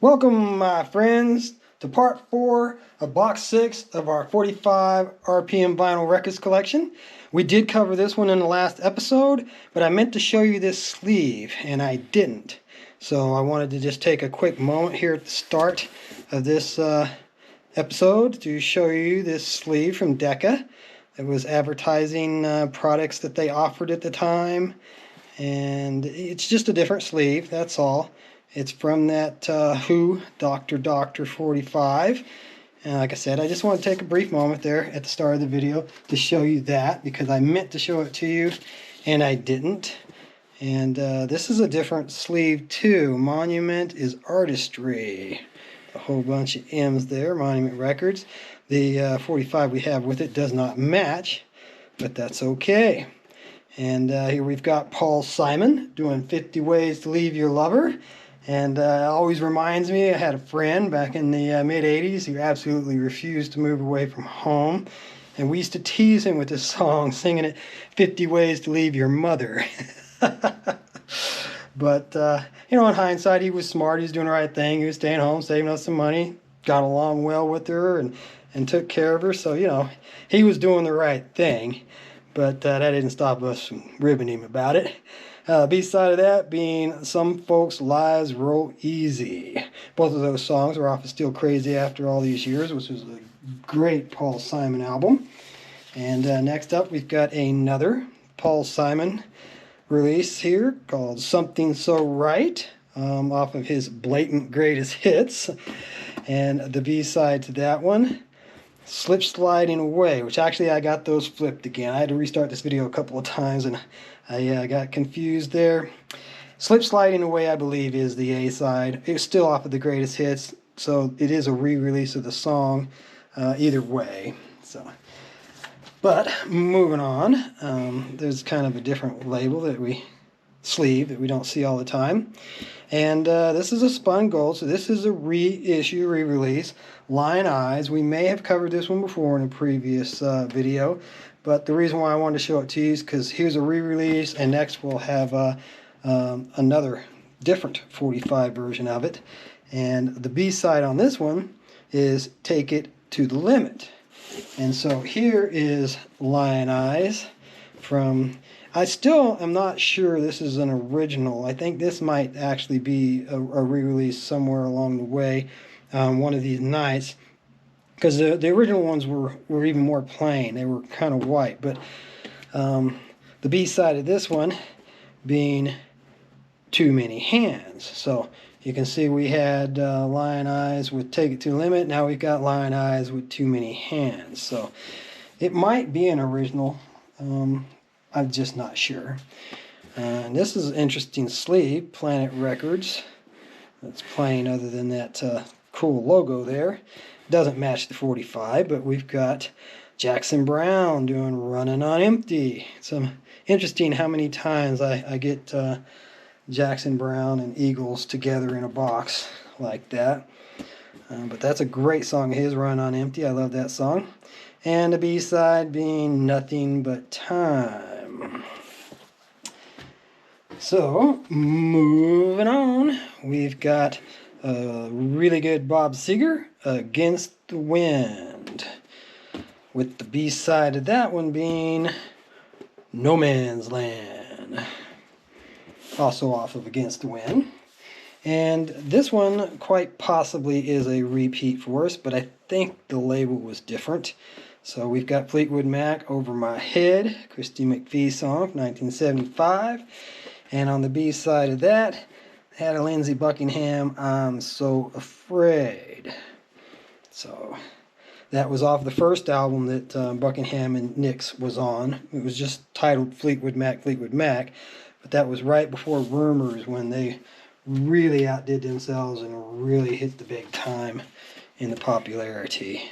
Welcome, my friends, to part 4 of box 6 of our 45 RPM vinyl records collection. We did cover this one in the last episode, but I meant to show you this sleeve, and I didn't. So I wanted to just take a quick moment here at the start of this episode to show you this sleeve from Decca. It was advertising products that they offered at the time, and it's just a different sleeve, that's all. It's from that Who Doctor 45. And like I said, I just want to take a brief moment there at the start of the video to show you that, because I meant to show it to you and I didn't. And this is a different sleeve too. Monument is Artistry. A whole bunch of M's there, Monument Records. The 45 we have with it does not match, but that's okay. And here we've got Paul Simon doing 50 Ways to Leave Your Lover. And always reminds me, I had a friend back in the mid-'80s who absolutely refused to move away from home. And we used to tease him with this song, singing it, 50 Ways to Leave Your Mother. But, in hindsight, he was smart. He was doing the right thing. He was staying home, saving us some money, got along well with her, and took care of her. So, he was doing the right thing. But that didn't stop us from ribbing him about it. B-side of that being Some Folks' Lives Roll Easy. Both of those songs are off of Still Crazy After All These Years, which was a great Paul Simon album. And next up, we've got another Paul Simon release here called Something So Right, off of his Blatant Greatest Hits. And the B-side to that one, Slip Sliding Away, which actually I got those flipped again. I had to restart this video a couple of times and I got confused there. Slip Sliding Away, I believe, is the A-side. It's still off of the Greatest Hits, so it is a re-release of the song either way. But moving on, there's kind of a different label sleeve that we don't see all the time. And this is a spun gold, so this is a reissue, re-release. Lion Eyes. We may have covered this one before in a previous video, but the reason why I wanted to show it to you is because here's a re-release, and next we'll have another different 45 version of it. And the B-side on this one is Take It to the Limit. And so here is Lion Eyes from... I still am not sure this is an original. I think this might actually be a re-release somewhere along the way, one of these nights, because the original ones were even more plain. They were kind of white. But the B-side of this one being Too Many Hands. So you can see we had Lion Eyes with Take It to the Limit. Now we've got Lion Eyes with Too Many Hands. So it might be an original. I'm just not sure. And this is an interesting sleeve, Planet Records. It's plain other than that cool logo there. Doesn't match the 45, but we've got Jackson Browne doing Running on Empty. It's interesting how many times I get Jackson Browne and Eagles together in a box like that. But that's a great song of his, Running on Empty. I love that song. And the B-side being Nothing But Time. So, moving on, we've got a really good Bob Seger, Against the Wind, with the B-side of that one being No Man's Land, also off of Against the Wind. And this one quite possibly is a repeat for us, but I think the label was different. So we've got Fleetwood Mac, Over My Head, Christy McVie song, 1975. And on the B-side of that, had a Lindsey Buckingham, I'm So Afraid. So that was off the first album that Buckingham and Nicks was on. It was just titled Fleetwood Mac, but that was right before Rumors, when they really outdid themselves and really hit the big time in the popularity.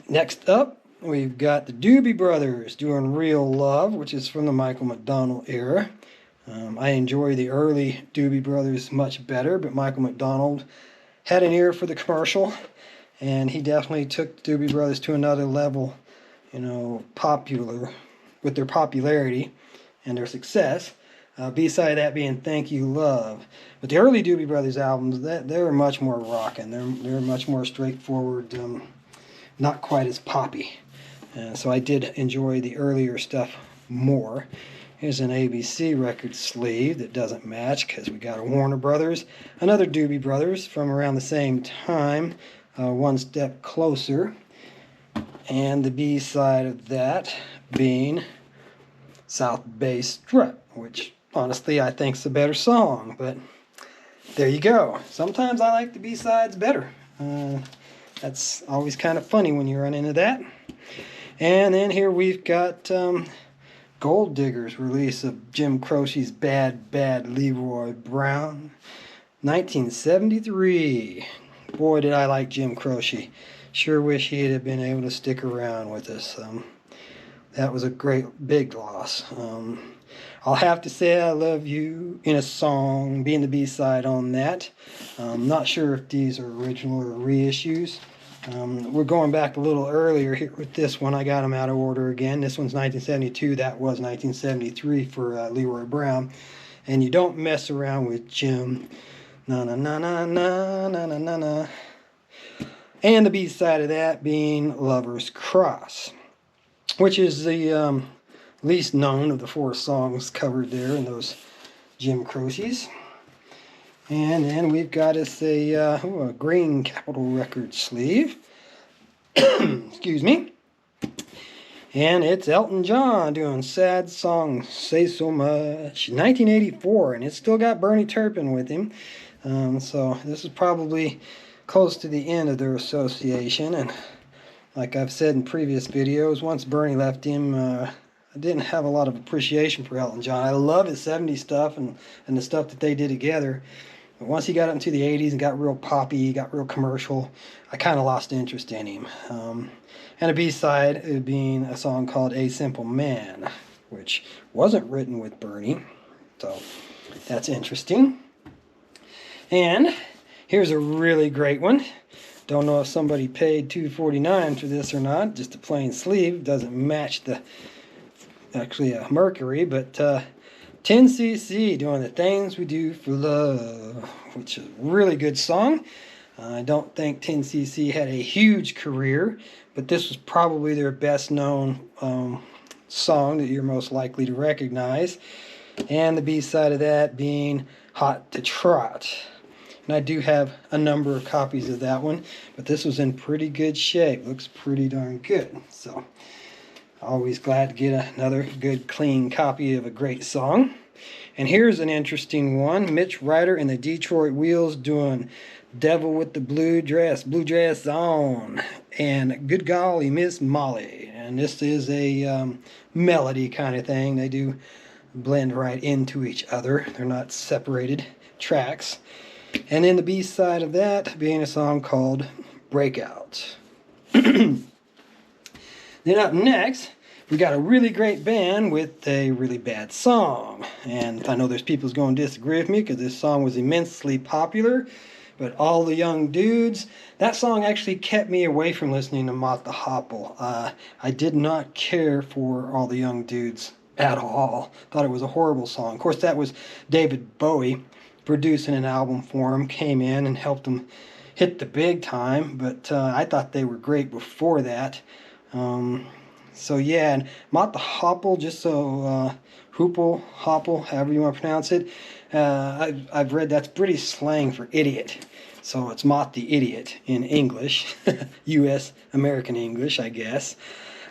Next up, we've got the Doobie Brothers doing Real Love, which is from the Michael McDonald era. I enjoy the early Doobie Brothers much better, but Michael McDonald had an ear for the commercial, and he definitely took the Doobie Brothers to another level, popular, with their popularity and their success. B-side of that being Thank You Love. But the early Doobie Brothers albums, they were much more rockin'. They're much more straightforward, not quite as poppy. So I did enjoy the earlier stuff more. Here's an ABC record sleeve that doesn't match because we got a Warner Brothers, another Doobie Brothers from around the same time, One Step Closer. And the B-side of that being South Bay Strut, which honestly I think's a better song, but there you go. Sometimes I like the B-sides better. That's always kind of funny when you run into that. And then here we've got Gold Diggers release of Jim Croce's Bad Bad Leroy Brown, 1973. Boy, did I like Jim Croce. Sure wish he'd have been able to stick around with us. That was a great big loss. I'll have to say I love you in a song, being the B-side on that. I'm not sure if these are original or reissues. We're going back a little earlier here with this one. I got them out of order again. This one's 1972. That was 1973 for Leroy Brown. And you don't mess around with Jim. Na na na na na na na na na. And the B-side of that being Lover's Cross, which is the least known of the 4 songs covered there in those Jim Croce's. And then we've got us a green Capitol Records sleeve. Excuse me. And it's Elton John doing Sad Song Say So Much, 1984, and it's still got Bernie Taupin with him. So this is probably close to the end of their association. And like I've said in previous videos, once Bernie left him, I didn't have a lot of appreciation for Elton John. I love his 70s stuff and the stuff that they did together. But once he got up into the 80s and got real poppy, got real commercial, I kind of lost interest in him. And a B-side being a song called A Simple Man, which wasn't written with Bernie. So that's interesting. And here's a really great one. Don't know if somebody paid $2.49 for this or not. Just a plain sleeve. Doesn't match the actually a Mercury, but 10cc doing The Things We Do for Love, which is a really good song. I don't think 10cc had a huge career, but this was probably their best known song that you're most likely to recognize. And the B-side of that being Hot to Trot. And I do have a number of copies of that one, but this was in pretty good shape. Looks pretty darn good. So always glad to get another good clean copy of a great song. And here's an interesting one. Mitch Ryder and the Detroit Wheels doing Devil with the Blue Dress on. And Good Golly, Miss Molly. And this is a melody kind of thing. They do blend right into each other. They're not separated tracks. And then the B-side of that being a song called Breakout. Then up next, we got a really great band with a really bad song. And I know there's people who's going to disagree with me because this song was immensely popular. But All the Young Dudes, that song actually kept me away from listening to Mott the Hopple. I did not care for All the Young Dudes at all. Thought it was a horrible song. Of course, that was David Bowie producing an album for him, came in and helped him hit the big time. But I thought they were great before that. So yeah, and Mott the Hopple, just so Hopple, however you want to pronounce it, I've read that's British slang for idiot. So it's Mott the Idiot in English, U.S. American English, I guess.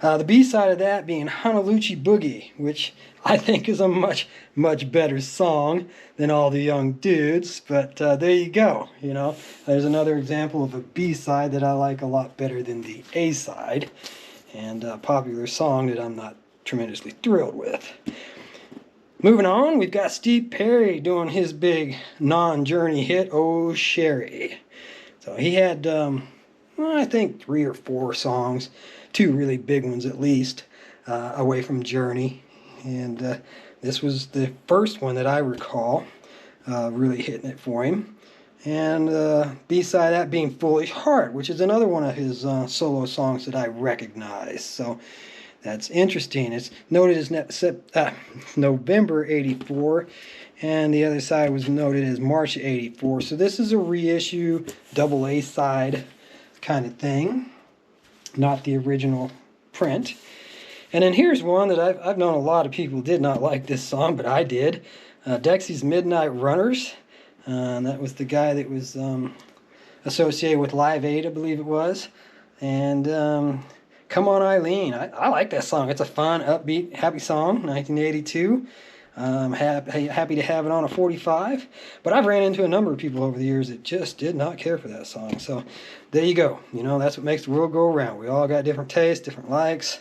The B-side of that being Honolulu Boogie, which I think is a much, much better song than All the Young Dudes. But there you go. You know, there's another example of a B-side that I like a lot better than the A-side. And a popular song that I'm not tremendously thrilled with. Moving on, we've got Steve Perry doing his big non-Journey hit, Oh Sherry. So he had, I think 3 or 4 songs, 2 really big ones at least, away from Journey. And this was the first one that I recall really hitting it for him. And B-side that being Foolish Heart, which is another one of his solo songs that I recognize. So That's interesting. It's noted as November 84, and the other side was noted as March 84. So this is a reissue, double A side kind of thing, not the original print. And then here's one that I've known a lot of people did not like this song, but I did. Dexy's Midnight Runners. That was the guy that was associated with Live Aid, I believe it was. And Come On Eileen. I like that song. It's a fun, upbeat, happy song, 1982. Happy to have it on a 45. But I've ran into a number of people over the years that just did not care for that song. So there you go. You know, that's what makes the world go around. We all got different tastes, different likes.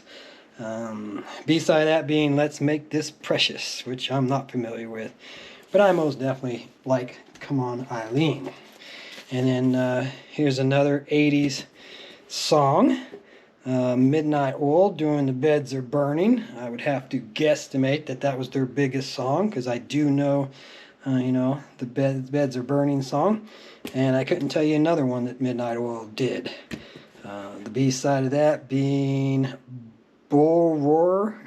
B-side that being Let's Make This Precious, which I'm not familiar with. But I most definitely like Come On Eileen. And then here's another 80s song. Midnight Oil doing The Beds Are Burning. I would have to guesstimate that that was their biggest song, because I do know, the Beds Are Burning song. And I couldn't tell you another one that Midnight Oil did. The B-side of that being Bull Roar.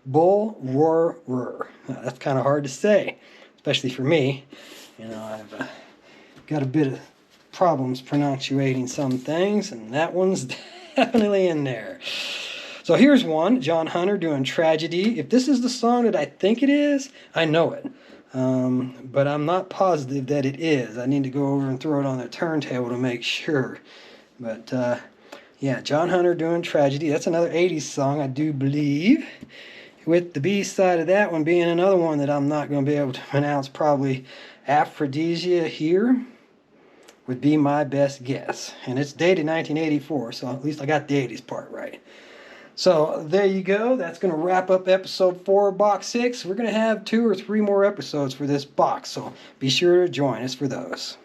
Bull Roar. That's kind of hard to say, especially for me. You know, I've got a bit of problems pronunciating some things, and that one's definitely in there. So here's one, John Hunter doing Tragedy. If this is the song that I think it is, I know it. But I'm not positive that it is. I need to go over and throw it on the turntable to make sure. But yeah, John Hunter doing Tragedy. That's another 80s song, I do believe. With the B-side of that one being another one that I'm not going to be able to pronounce, probably Aphrodisia Here would be my best guess. And it's dated 1984, so at least I got the 80s part right. So there you go. That's going to wrap up episode 4 of Box 6. We're going to have 2 or 3 more episodes for this box, so be sure to join us for those.